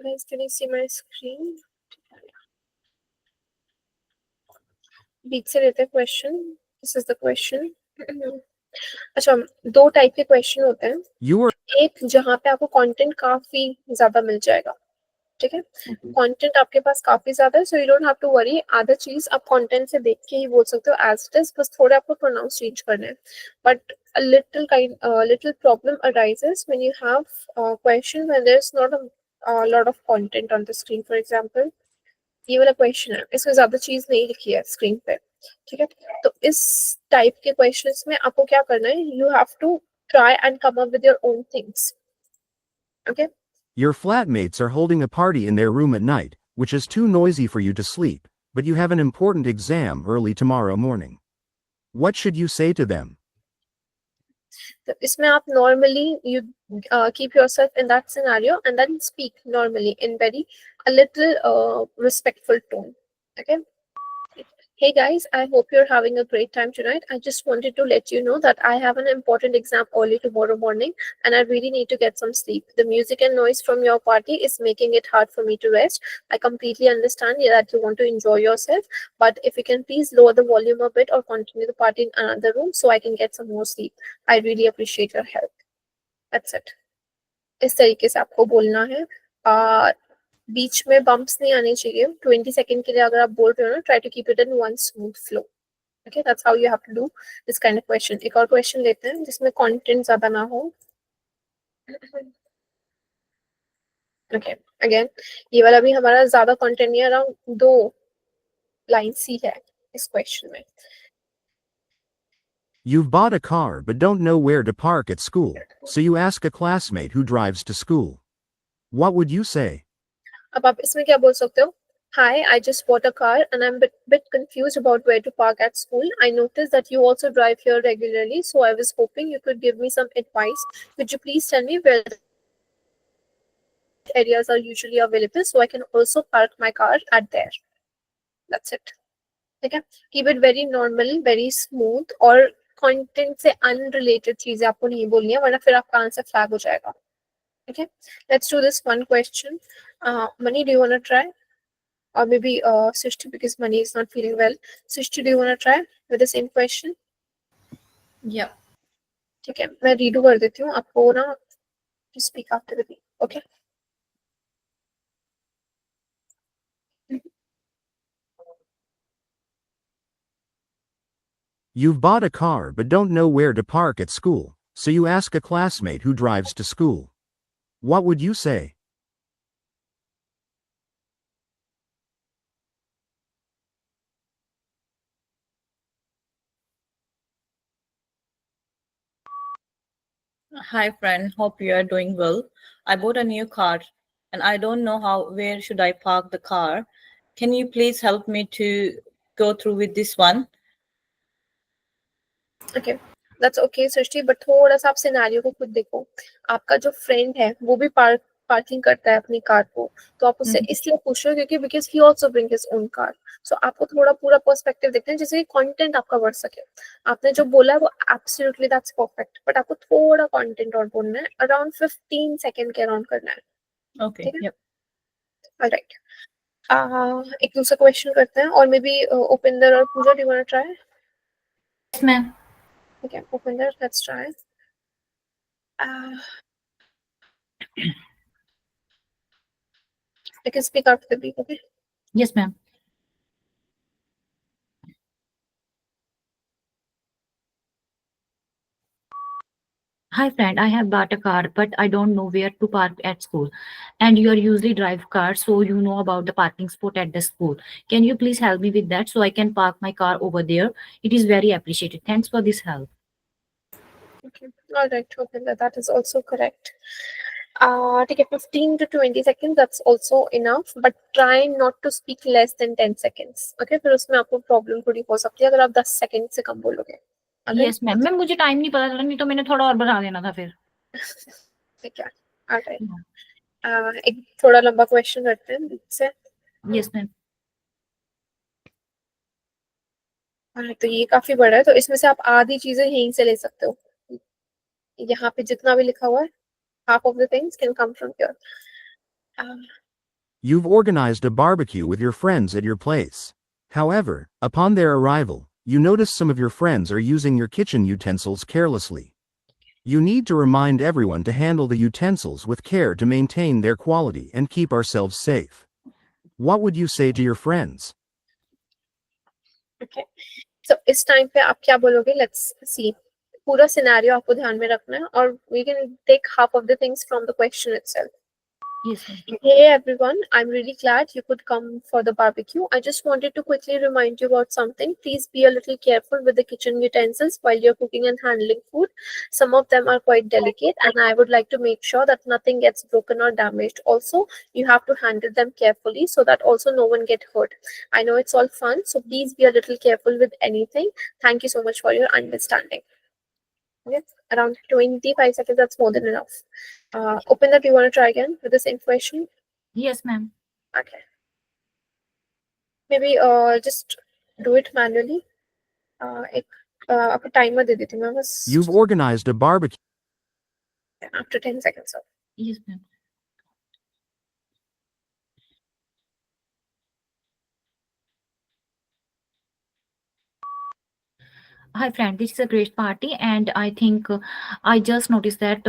Guys, can you see my screen? बीच से लेते हैं question. This is the question. अच्छा, दो टाइप के क्वेश्चन होते हैं. एक जहाँ पे आपको कंटेंट काफी ज्यादा मिल जाएगा, ठीक है. कंटेंट आपके पास काफी ज्यादा है, so you don't have to worry. आधा चीज आप कंटेंट से देख के ही बोल सकते हो एज इट इज, बस थोड़े आपको प्रोनाउंस चेंज करने हैं. But a little problem arises when you have a question when there's not a lot of content on the screen. For example, ये वाला क्वेश्चन है, इसमें ज्यादा चीज नहीं लिखी है स्क्रीन पे, ठीक है. तो इस टाइप के क्वेश्चंस में आपको क्या करना है, you have to try and come up with your own things. Okay. Your flatmates are holding a party in their room at night, which is too noisy for you to sleep, but you have an important exam early tomorrow morning. What should you say to them? तो इसमें आप normally you keep yourself in that scenario and then speak normally in very a little respectful tone. Okay. Hey guys, I hope you're having a great time tonight. I just wanted to let you know that I have an important exam early tomorrow morning and I really need to get some sleep. The music and noise from your party is making it hard for me to rest. I completely understand that you want to enjoy yourself, but if you can please lower the volume a bit or continue the party in another room so I can get some more sleep. I really appreciate your help. That's it. इस तरीके से आपको बोलना है. बीच में bumps नहीं आने चाहिए. 20 सेकंड के लिए अगर आप बोल रहे हो ना, try to keep it in one smooth flow. Okay, that's how you have to do this kind of question. एक और क्वेश्चन लेते हैं जिसमें कंटेंट ज्यादा ना हो. ओके, अगेन ये वाला भी हमारा ज्यादा कंटेंट नहीं है, अराउंड 2 लाइंस ही है इस क्वेश्चन में. You've bought a car but don't know where to park at school, so you ask a classmate who drives to school. What would you say? अब आप इसमें क्या बोल सकते हो? Hi, I just bought a car and I'm bit confused about where to park at school. I noticed that you also drive here regularly, so I was hoping you could give me some advice. Could you please tell me where the areas are usually available so I can also park my car at there? That's it. Okay, keep it very normal, very smooth, और content से unrelated चीजें आपको नहीं बोलनी है, वरना फिर आपका आंसर फ्लैग हो जाएगा. Okay, let's do this one question. Mani, do you want to try? Or maybe Srishti, because Mani is not feeling well. Srishti, do you want to try with the same question? Yeah. ठीक है, मैं redo कर देती हूँ आपको ना. Speak after the beep. Okay. You've bought a car but don't know where to park at school, so you ask a classmate who drives to school. What would you say? Hi friend, hope you are doing well. I bought a new car and I don't know where should I park the car. Can you please help me to go through with this one? Okay, that's okay Srishti, but थोड़ा सा आप scenario को खुद देखो. आपका जो friend है वो भी पार्किंग करता है अपनी कार को, तो आप उससे इसलिए पूछ रहे हो क्योंकि because he also bring his own car. So आपको थोड़ा पूरा पर्सपेक्टिव देखना है जिससे कि कंटेंट आपका बढ़ सके. आपने जो बोला है वो एब्सोल्युटली दैट्स परफेक्ट, बट आपको थोड़ा कंटेंट और बोलना है. अराउंड 15 सेकंड के अराउंड करना है. Okay. ठीक है. Yep. ऑलराइट. एक दूसरा क्वेश्चन करते हैं, और मे बी उपिंदर और Pooja, do you want to try? Yes, ma'am. Okay, Upinder, let's try. I can speak after the beep, okay? Yes, ma'am. Hi friend, I have bought a car, but I don't know where to park at school. And you are usually drive cars, so you know about the parking spot at the school. Can you please help me with that so I can park my car over there? It is very appreciated. Thanks for this help. Okay, all right, Upinder, that is also correct. Take 15 to 20 seconds, that's also enough, but try not to speak less than 10 seconds. Okay, फिर उसमें आपको problem थोड़ी हो सकती है अगर आप 10 second से कम बोलोगे. Yes, ma'am. मैम मुझे टाइम नहीं पता चला, नहीं तो मैंने थोड़ा और बढ़ा देना था फिर. ठीक है, ऑलराइट. एक थोड़ा लंबा क्वेश्चन करते हैं से. Yes, ma'am. तो ये काफी बड़ा है, तो इसमें से आप आधी चीजें यहीं से ले सकते हो. यहाँ पे जितना भी लिखा हुआ है, half of the things can come from here. You've organized a barbecue with your friends at your place. However, upon their arrival, you notice some of your friends are using your kitchen utensils carelessly. You need to remind everyone to handle the utensils with care to maintain their quality and keep ourselves safe. What would you say to your friends? Okay. So इस time पे आप क्या बोलोगे? Let's see. पूरा scenario आपको ध्यान में रखना है और we can take half of the things from the question itself. Yes, ma'am. Hey everyone, I'm really glad you could come for the barbecue. I just wanted to quickly remind you about something. Please be a little careful with the kitchen utensils while you're cooking and handling food. Some of them are quite delicate, and I would like to make sure that nothing gets broken or damaged. Also, you have to handle them carefully so that also no one get hurt. I know it's all fun, so please be a little careful with anything. Thank you so much for your understanding. Okay, around 25 seconds, that's more than enough. Upinder, do you want to try again with the same question? Yes, ma'am. Okay. Maybe just do it manually. एक आपको timer दे देती हूँ मैं बस. You've organized a barbecue. After 10 seconds. So. Yes, ma'am. Hi, friend. This is a great party, and I think I just noticed that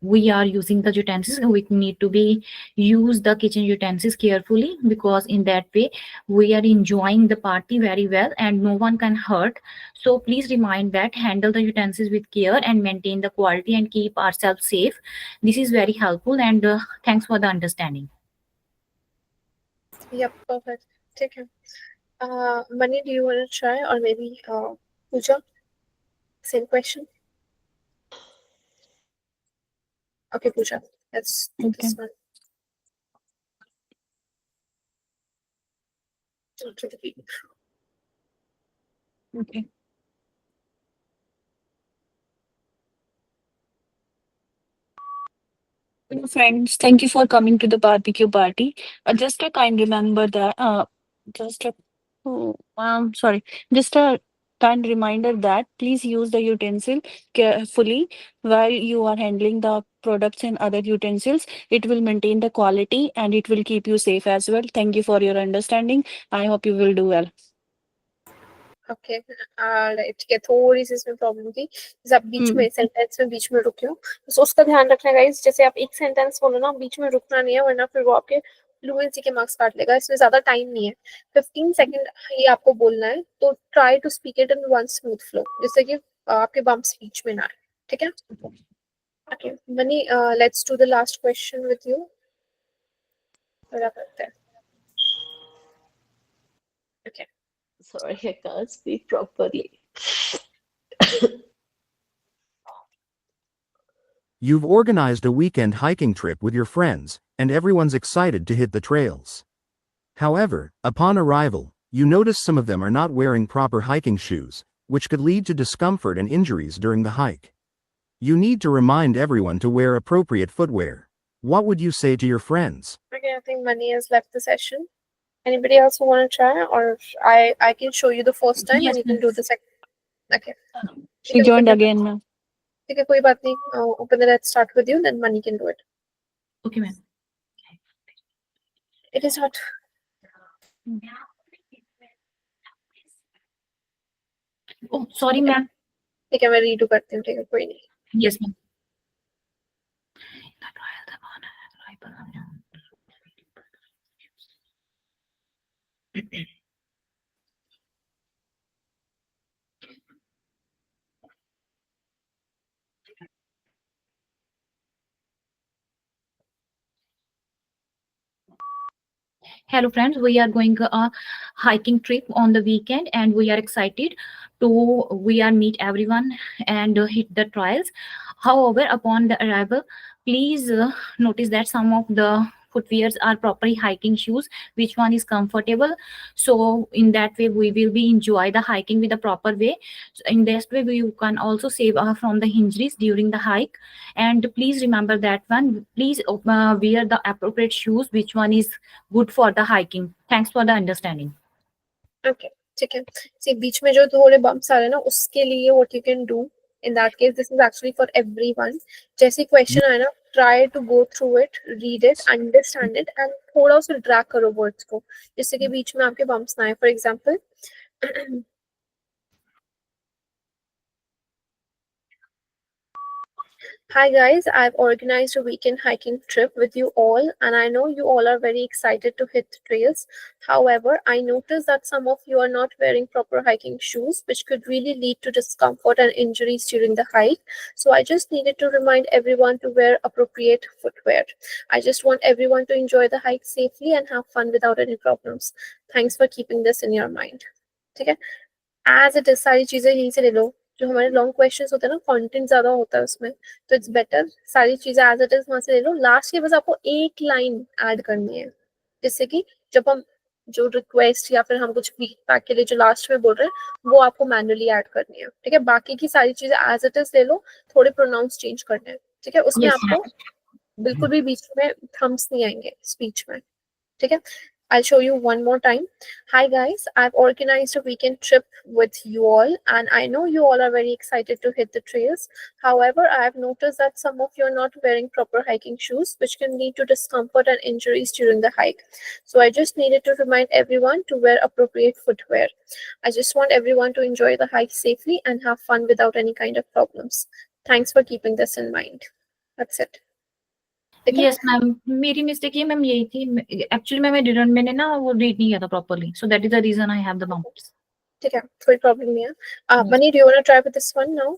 we are using the utensils. We need to be use the kitchen utensils carefully because in that way we are enjoying the party very well, and no one can hurt. So please remind that handle the utensils with care and maintain the quality and keep ourselves safe. This is very helpful, and thanks for the understanding. Yep, perfect. Take care. Mani, do you want to try or maybe Pooja? Same question. Okay, Pooja. Let's do this one. To the people. Okay. Hello, friends, thank you for coming to the barbecue party. Just a kind remember that, just a, oh, sorry, just a kind reminder that please use the utensil carefully while you are handling the products and other utensils. It will maintain the quality and it will keep you safe as well. Thank you for your understanding. I hope you will do well. Okay right, ठीक है. थोड़ी सी इसमें problem थी, जैसे आप बीच में sentence में बीच में रुके हो, तो उसका ध्यान रखना गाइस. जैसे आप एक सेंटेंस बोलो ना, बीच में रुकना नहीं है, वरना फिर वो आपके फ्लुएंसी के मार्क्स काट लेगा. इसमें ज्यादा टाइम नहीं है, 15 सेकंड ये आपको बोलना है. तो try to speak it in one smooth flow, जिससे कि आपके बम्प्स बीच में ना आए. ठीक है. Okay money, let's do the last question with you. क्या करते हैं? Okay. Sorry, I can't speak properly. You've organized a weekend hiking trip with your friends, and everyone's excited to hit the trails. However, upon arrival, you notice some of them are not wearing proper hiking shoes, which could lead to discomfort and injuries during the hike. You need to remind everyone to wear appropriate footwear. What would you say to your friends? Okay, I think Mani has left the session. Anybody else who want to try, or I can show you the first time Yes, and you can do the second. Okay. She joined again, ma'am. ठीक है, कोई बात नहीं. Open the let's start with you, then Mani can do it. Okay, ma'am. It is hot. Oh, sorry, ma'am. ठीक है, मैं redo करती हूँ. ठीक है, कोई नहीं. Yes, ma'am. Hello friends, we are going a hiking trip on the weekend and we are excited to meet everyone and hit the trails. However, upon the arrival, please notice that some of the footwears are properly hiking shoes, which one is comfortable. So in that way, we will be enjoy the hiking with the proper way. So in this way, we can also save from the injuries during the hike. And please remember that one. Please wear the appropriate shoes, which one is good for the hiking. Thanks for the understanding. Okay, ठीक है. See, बीच में जो थोड़े bumps आ रहे हैं ना, उसके लिए what you can do in that case, this is actually for everyone. जैसे question आए ना, try to go through it, read it, understand it, and थोड़ा उसे drag करो words को, जिससे कि बीच में आपके bumps ना आए. For example, hi guys, I've organized a weekend hiking trip with you all, and I know you all are very excited to hit the trails. However, I noticed that some of you are not wearing proper hiking shoes, which could really lead to discomfort and injuries during the hike. So I just needed to remind everyone to wear appropriate footwear. I just want everyone to enjoy the hike safely and have fun without any problems. Thanks for keeping this in your mind. ठीक है, as it is सारी चीजें यहीं से ले लो. जो हमारे long questions होते हैं ना, कंटेंट ज्यादा होता है उसमें, तो इट्स बेटर सारी चीजें एज इट इज वहां से ले लो. लास्ट के बस आपको एक लाइन ऐड करनी है, जिससे कि जब हम जो रिक्वेस्ट या फिर हम कुछ फीडबैक के लिए जो लास्ट में बोल रहे हैं वो आपको मैनुअली ऐड करनी है. ठीक है, बाकी की सारी चीजें एज इट इज ले लो, थोड़े प्रोनाउंस चेंज करने हैं. ठीक है, उसमें Yes, आपको ma'am. बिल्कुल भी बीच में थम्स नहीं आएंगे स्पीच में. ठीक है, I'll show you one more time. Hi guys, I've organized a weekend trip with you all, and I know you all are very excited to hit the trails. However, I have noticed that some of you are not wearing proper hiking shoes, which can lead to discomfort and injuries during the hike. So I just needed to remind everyone to wear appropriate footwear. I just want everyone to enjoy the hike safely and have fun without any kind of problems. Thanks for keeping this in mind. That's it. ठीक है, Yes, ma'am. मेरी mistake ये ma'am यही थी. Actually मैंने ना वो read नहीं किया था properly, so that is the reason I have the bumps. ठीक है, कोई प्रॉब्लम नहीं है. Yes. Bunny, do you want to try with this one now?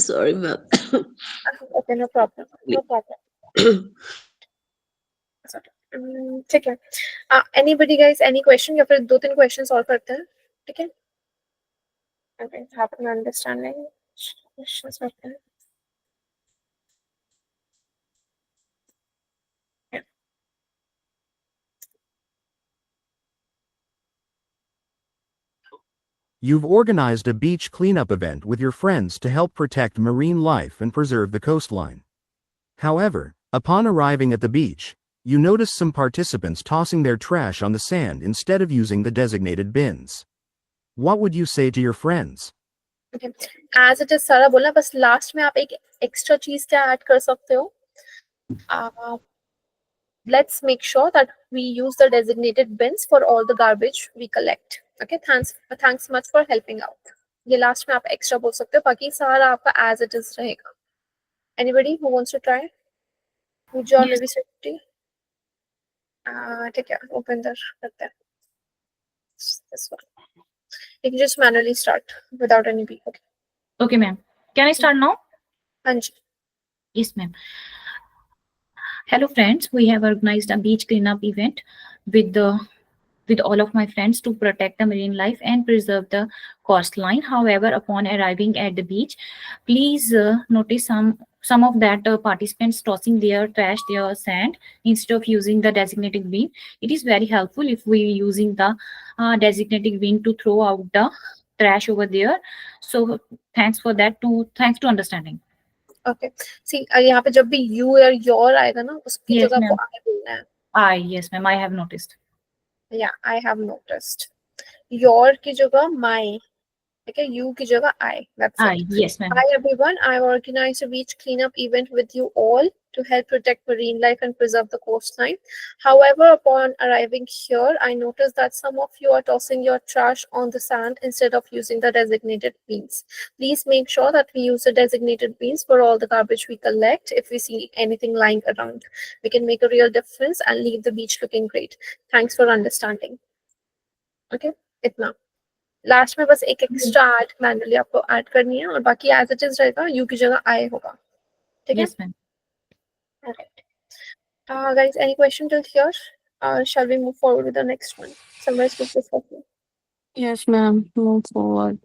Sorry, ma'am. Okay, no problem. No problem. ठीक है. Anybody guys, any question या फिर 2-3 questions और करते हैं. ठीक है. Okay, have an understanding. Questions करते हैं. Yeah. You've organized a beach cleanup event with your friends to help protect marine life and preserve the coastline. However, upon arriving at the beach, you notice some participants tossing their trash on the sand instead of using the designated bins. What would you say to your friends? Okay. As it is सारा बोलना, बस last में आप एक extra चीज क्या add कर सकते हो. Let's make sure that we use the designated bins for all the garbage we collect. Okay, thanks much for helping out. ये लास्ट में आप एक्स्ट्रा बोल सकते हो, बाकी सारा आपका as it is रहेगा. Anybody who wants to try? Pooja or Yes. maybe Sriti? ठीक है, उपेंद्र करते हैं. This one. You can just manually start without any beep. Okay. Okay, ma'am. Can I start now? हाँ जी. Yes, ma'am. Hello, friends. We have organized a beach cleanup event with all of my friends to protect the marine life and preserve the coastline. However, upon arriving at the beach, please notice some of that participants tossing their trash, their sand instead of using the designated bin. It is very helpful if we using the designated bin to throw out the trash over there. So thanks for that. Thanks to understanding. Okay. See, यहाँ पे जब भी you या your आएगा ना, उसकी Yes, जगह आपको ma'am. I बोलना है. Yes, ma'am. I have noticed. Yeah, I have noticed. Your की जगह my. Okay, you की जगह I. That's it. Yes, ma'am. Hi everyone, I organized a beach cleanup event with you all to help protect marine life and preserve the coastline. However, upon arriving here, I noticed that some of you are tossing your trash on the sand instead of using the designated bins. Please make sure that we use the designated bins for all the garbage we collect. If we see anything lying around, we can make a real difference and leave the beach looking great. Thanks for understanding. Okay, itna. Last में बस एक extra add manually आपको add करनी है, और बाकी as it is रहेगा, you की जगह आई होगा. ठीक है. Yes, ma'am. Alright. Guys, any question till here? Shall we move forward with the next one? Summarize with this question. Yes, ma'am. Move forward.